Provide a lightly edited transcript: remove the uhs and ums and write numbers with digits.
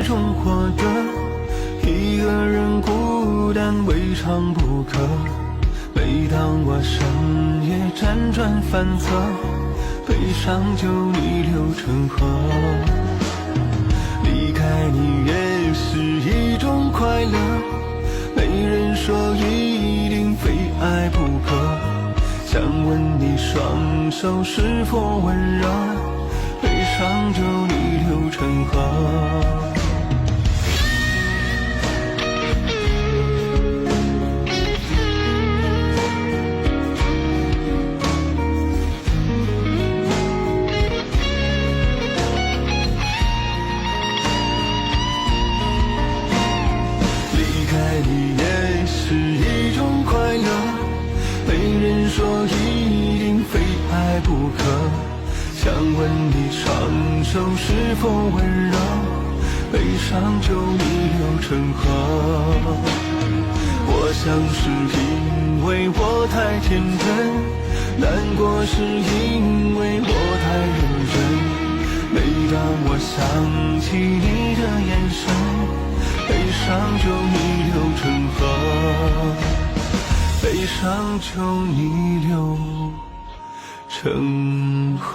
中活得一个人孤单未尝不可。每当我深夜辗转反侧，悲伤就逆流成河。离开你也是一种快乐，没人说一定非爱不可。想问你双手是否温热，悲伤就逆流成河。你也是一种快乐，没人说一定非爱不可。想问你双手是否温热，悲伤就逆流成河。我想是因为我太天真，难过是因为我太认真。每当我想起你的眼神，悲伤就逆流成河，悲伤就逆流成河。